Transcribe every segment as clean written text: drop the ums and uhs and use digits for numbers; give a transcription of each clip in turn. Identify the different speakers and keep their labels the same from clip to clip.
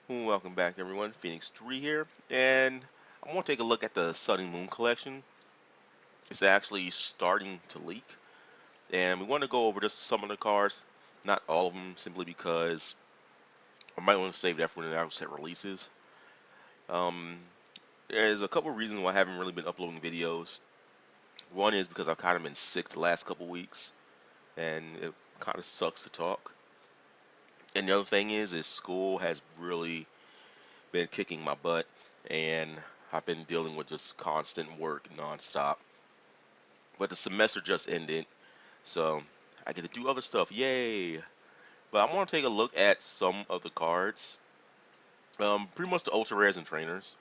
Speaker 1: Welcome back, everyone. Phoenix 3 here, and I want to take a look at the Sun and Moon collection. It's actually starting to leak, and we want to go over just some of the cards, not all of them, simply because I might want to save that for when the actual set releases. Um, there's a couple of reasons why I haven't really been uploading videos. One is because I've kind of been sick the last couple weeks, and it kind of sucks to talk. And the other thing is school has really been kicking my butt, and I've been dealing with just constant work nonstop. But the semester just ended, so I get to do other stuff. Yay! But I want to take a look at some of the cards. Pretty much the ultra rares and trainers.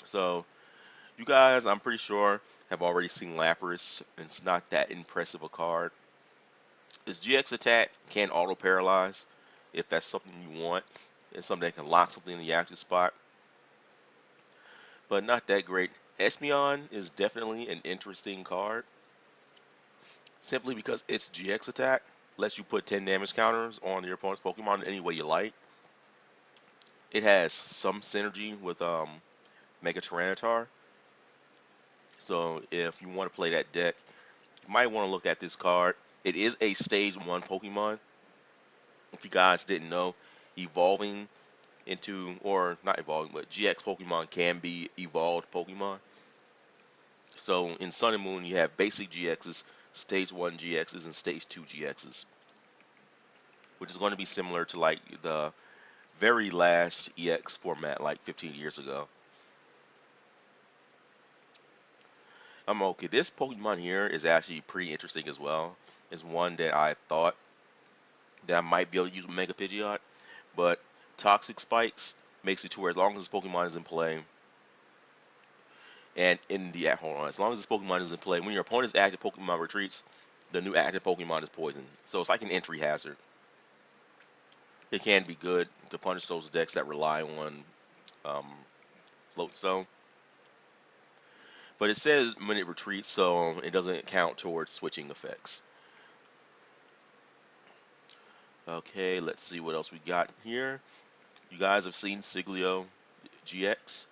Speaker 1: So you guys, I'm pretty sure, have already seen Lapras. It's not that impressive a card. Its GX attack can auto paralyze if that's something you want. It's something that can lock something in the active spot, but not that great. Espeon is definitely an interesting card, simply because its GX attack lets you put 10 damage counters on your opponent's Pokemon any way you like. It has some synergy with Mega Tyranitar, so if you want to play that deck, you might want to look at this card. It is a Stage 1 Pokemon. If you guys didn't know, evolving into, or not evolving, but GX Pokemon can be evolved Pokemon. So in Sun and Moon, you have basic GXs, Stage 1 GXs, and Stage 2 GXs, which is going to be similar to like the very last EX format like 15 years ago. I'm okay. This Pokemon here is actually pretty interesting as well. It's one that I thought that I might be able to use with Mega Pidgeot, but Toxic Spikes makes it to where as long as this Pokemon is in play, and in the hold on, as long as this Pokemon is in play, when your opponent's active Pokemon retreats, the new active Pokemon is poisoned. So it's like an entry hazard. It can be good to punish those decks that rely on um, Float Stone. But it says when it retreats, so it doesn't count towards switching effects. Okay, let's see what else we got here. You guys have seen Siglio GX,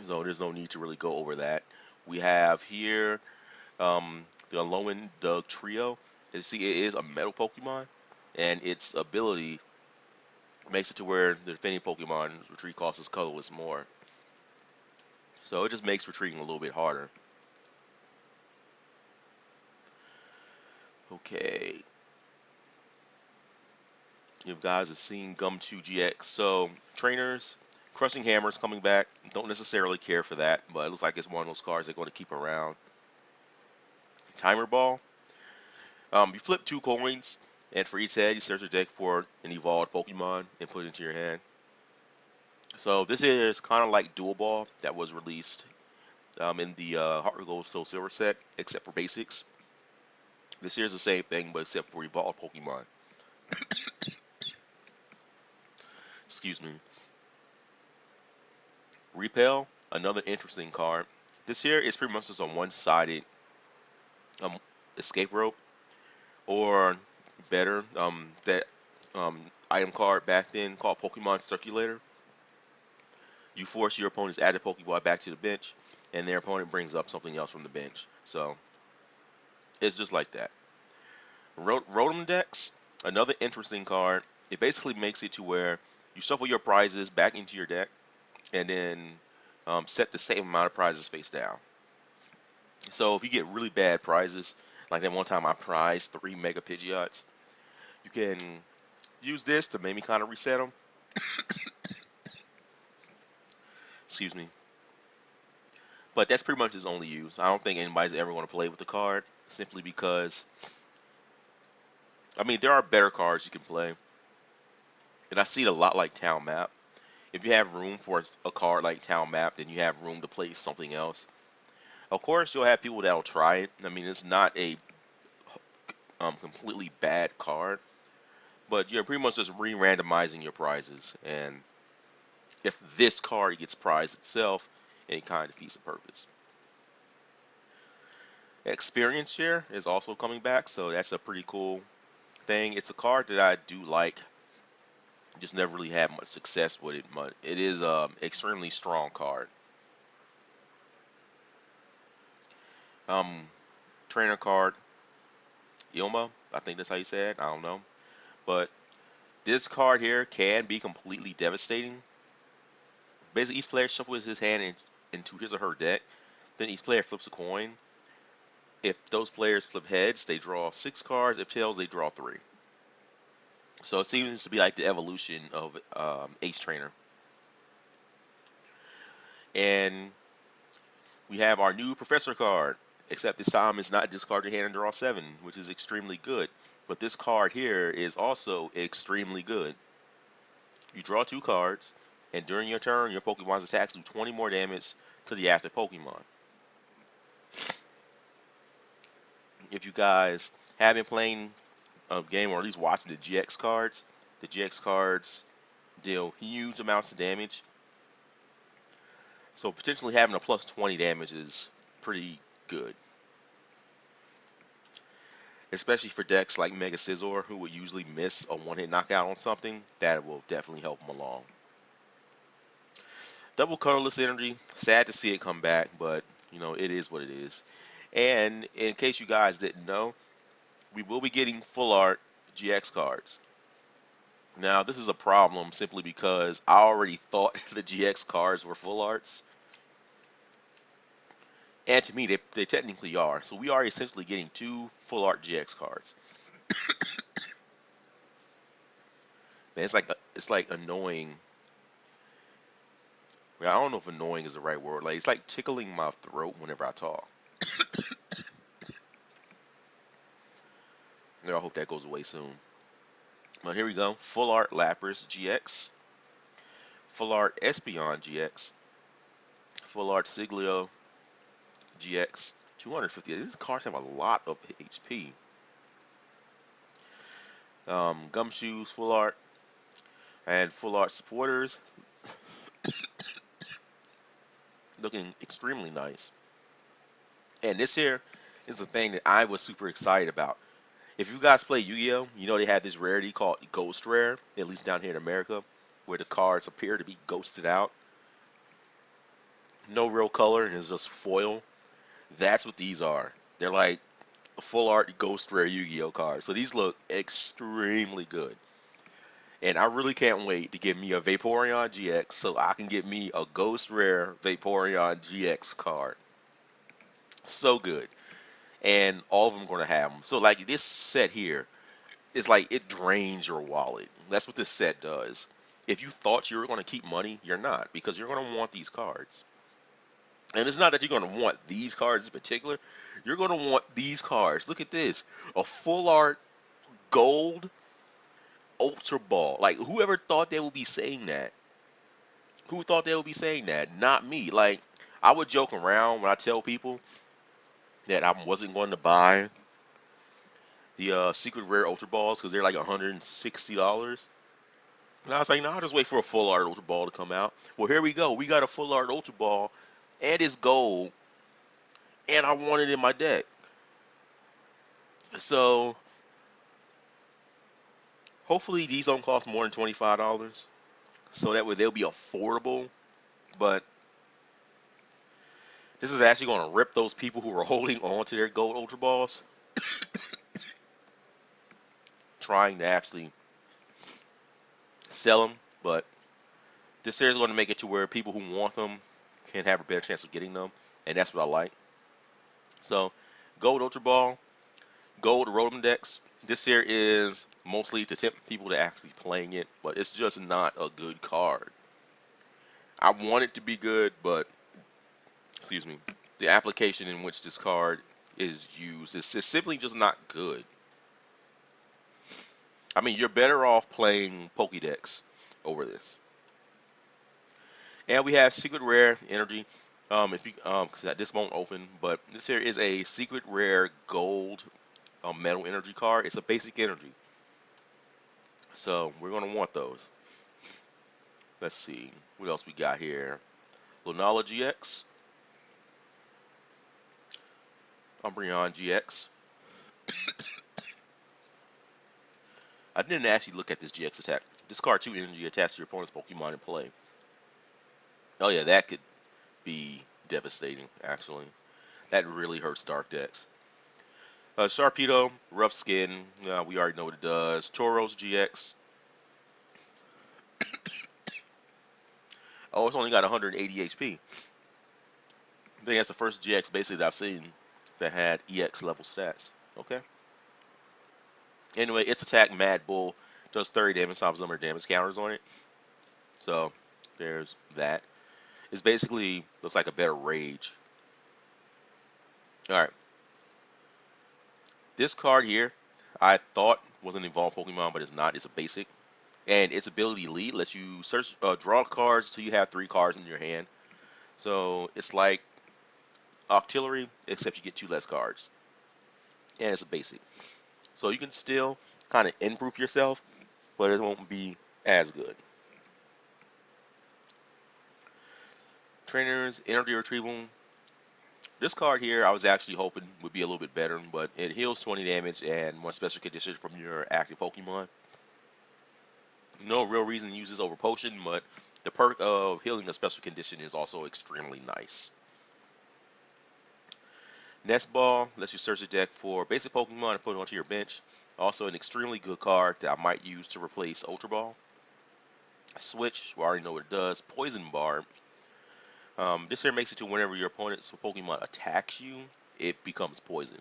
Speaker 1: so there's no need to really go over that. We have here the Alolan Doug Trio. As you see, it is a metal Pokemon, and its ability makes it to where the defending Pokemon's retreat cost is colorless more. So it just makes retreating a little bit harder. Okay, you guys have seen Gumshoe GX. So trainers, Crushing Hammer's coming back. Don't necessarily care for that, but it looks like it's one of those cards they're going to keep around. Timer Ball. You flip 2 coins, and for each head, you search your deck for an evolved Pokemon and put it into your hand. So this is kind of like Dual Ball that was released in the Heart Gold Soul Silver set, except for basics. This here is the same thing, but except for evolved Pokemon. Excuse me. Repel, another interesting card. This here is pretty much just a one-sided um, escape rope, or better, that item card back then called Pokemon Circulator. You force your opponent's active Pokeball back to the bench, and their opponent brings up something else from the bench. So it's just like that. Rotom Dex, another interesting card. It basically makes it to where you shuffle your prizes back into your deck, and then set the same amount of prizes face down. So if you get really bad prizes, like that one time I prized 3 Mega Pidgeots, you can use this to maybe kind of reset them. Excuse me. But that's pretty much its only use. I don't think anybody's ever going to play with the card, simply because, I mean, there are better cards you can play. And I see it a lot like Town Map. If you have room for a card like Town Map, then you have room to play something else. Of course, you'll have people that'll try it. I mean, it's not a completely bad card, but you're pretty much just re-randomizing your prizes. And if this card gets prized itself, it kind of defeats the purpose. Experience Share is also coming back, so that's a pretty cool thing. It's a card that I do like. Just never really had much success with it. But it is extremely strong card. Um, Trainer card Ilma, I think that's how you say it. I don't know, but this card here can be completely devastating. Basically, each player shuffles his hand into his or her deck. Then each player flips a coin. If those players flip heads, they draw 6 cards. If tails, they draw 3. So it seems to be like the evolution of Ace Trainer. And we have our new Professor card. Except this time it's not discard your hand and draw 7, which is extremely good. But this card here is also extremely good. You draw 2 cards, and during your turn, your Pokemon's attacks do 20 more damage to the active Pokemon. If you guys have been playing a game or at least watching the GX cards deal huge amounts of damage. So potentially having a plus 20 damage is pretty good. Especially for decks like Mega Scizor, who would usually miss a one-hit knockout on something, that will definitely help them along. Double colorless energy, sad to see it come back, but you know, it is what it is. And in case you guys didn't know, we will be getting full art GX cards. Now, this is a problem simply because I already thought the GX cards were full arts, and to me, they technically are. So we are essentially getting 2 full art GX cards. Man, it's like annoying. I don't know if annoying is the right word. Like it's like tickling my throat whenever I talk. I hope that goes away soon. But here we go. Full art Lapras GX, full art Espeon GX, full art Siglio GX. 250. These cards have a lot of HP. Gumshoes full art and full art supporters, looking extremely nice. And this here is the thing that I was super excited about. If you guys play Yu-Gi-Oh, you know they have this rarity called Ghost Rare, at least down here in America, where the cards appear to be ghosted out. No real color and it's just foil. That's what these are. They're like a full art Ghost Rare Yu-Gi-Oh cards. So these look extremely good. And I really can't wait to get me a Vaporeon GX so I can get me a Ghost Rare Vaporeon GX card. So good. And all of them going to have them. So like this set here is like it drains your wallet. That's what this set does. If you thought you were going to keep money, you're not because you're going to want these cards. And it's not that you're going to want these cards in particular. You're going to want these cards. Look at this. A full art gold Ultra Ball. Like whoever thought they would be saying that? Who thought they would be saying that? Not me. Like I would joke around when I tell people that I wasn't going to buy the secret rare Ultra Balls because they're like $160. And I was like, no, I'll just wait for a full art Ultra Ball to come out. Well, here we go. We got a full art Ultra Ball, and it's gold, and I want it in my deck. So hopefully these don't cost more than $25, so that way they'll be affordable. But this is actually going to rip those people who are holding on to their gold Ultra Balls, trying to actually sell them. But this series is going to make it to where people who want them can have a better chance of getting them, and that's what I like. So, gold Ultra Ball, gold Rotom decks. This here is mostly to tempt people to actually playing it, but it's just not a good card. I want it to be good, but excuse me, the application in which this card is used is simply just not good. I mean, you're better off playing Pokédex over this. And we have secret rare energy. If you cause this won't open, but this here is a secret rare gold metal energy card. It's a basic energy, so we're gonna want those. Let's see what else we got here. Lunala GX, Umbreon GX, I didn't actually look at this GX attack. Discard 2 energy attached to your opponent's Pokemon in play. Oh yeah, that could be devastating, actually. That really hurts Dark decks. Sharpedo, Rough Skin, we already know what it does. Tauros GX. Oh, it's only got 180 HP. I think that's the first GX basically that I've seen that had EX level stats. Okay. Anyway, its attack, Mad Bull, does 30 damage times number of damage counters on it. So, there's that. It's basically looks like a better Rage. Alright. This card here, I thought was an evolved Pokemon, but it's not. It's a basic. And its ability lead lets you search, draw cards until you have 3 cards in your hand. So it's like Octillery, except you get 2 less cards. And it's a basic. So you can still kind of improve yourself, but it won't be as good. Trainers, Energy Retrieval. This card here, I was actually hoping would be a little bit better, but it heals 20 damage and 1 special condition from your active Pokemon. No real reason to use this over Potion, but the perk of healing a special condition is also extremely nice. Nest Ball lets you search the deck for basic Pokemon and put it onto your bench. Also an extremely good card that I might use to replace Ultra Ball. Switch, we already know what it does. Poison Barb. This here makes it to whenever your opponent's Pokemon attacks you, it becomes poison.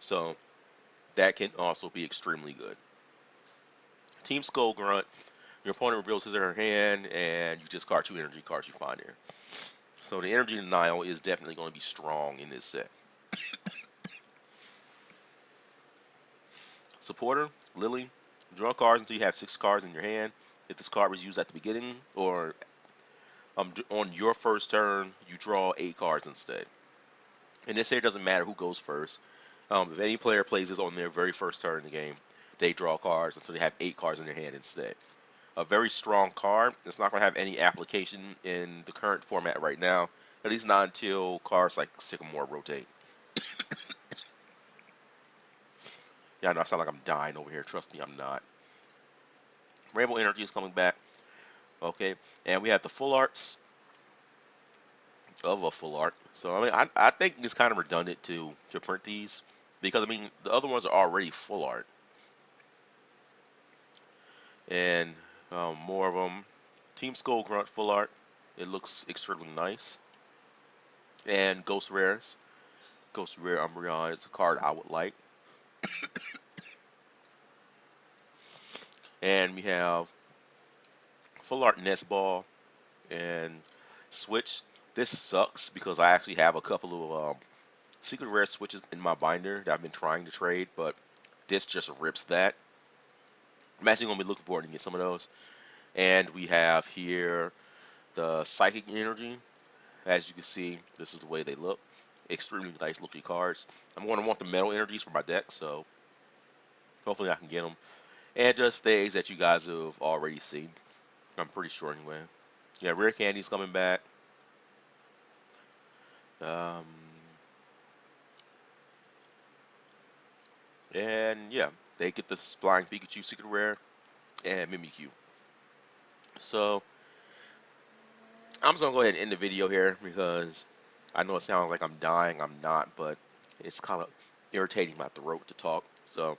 Speaker 1: So that can also be extremely good. Team Skull Grunt. Your opponent reveals his or her hand, and you discard 2 energy cards you find there. So the energy denial is definitely going to be strong in this set. Supporter, Lily. Draw cards until you have 6 cards in your hand. If this card was used at the beginning or on your first turn, you draw 8 cards instead. And this here doesn't matter who goes first. If any player plays this on their very first turn in the game, they draw cards until they have 8 cards in their hand instead. A very strong card. It's not going to have any application in the current format right now, at least not until cards like Sycamore rotate. Yeah, I know I sound like I'm dying over here. Trust me, I'm not. Rainbow Energy is coming back. Okay, and we have the full arts of a full art. So I mean, I think it's kind of redundant to print these because I mean the other ones are already full art, and more of them. Team Skull Grunt full art. It looks extremely nice. And Ghost Rares. Ghost Rare Umbreon is a card I would like. And we have full art Nest Ball and Switch. This sucks because I actually have a couple of secret rare switches in my binder that I've been trying to trade, but this just rips that. I'm actually going to be looking forward to get some of those. And we have here the Psychic Energy. As you can see, this is the way they look. Extremely nice looking cards. I'm going to want the Metal Energies for my deck, so hopefully I can get them. And just things that you guys have already seen. I'm pretty sure anyway. Yeah, Rare Candy's coming back. Um, and yeah, they get this Flying Pikachu Secret Rare and Mimikyu. So I'm just gonna go ahead and end the video here because I know it sounds like I'm dying. I'm not, but it's kind of irritating my throat to talk. So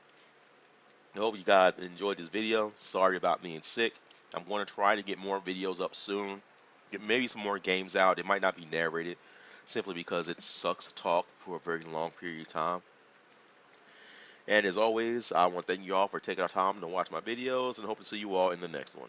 Speaker 1: I hope you guys enjoyed this video. Sorry about being sick. I'm going to try to get more videos up soon. Get maybe some more games out. It might not be narrated simply because it sucks to talk for a very long period of time. And as always, I want to thank you all for taking our time to watch my videos and hope to see you all in the next one.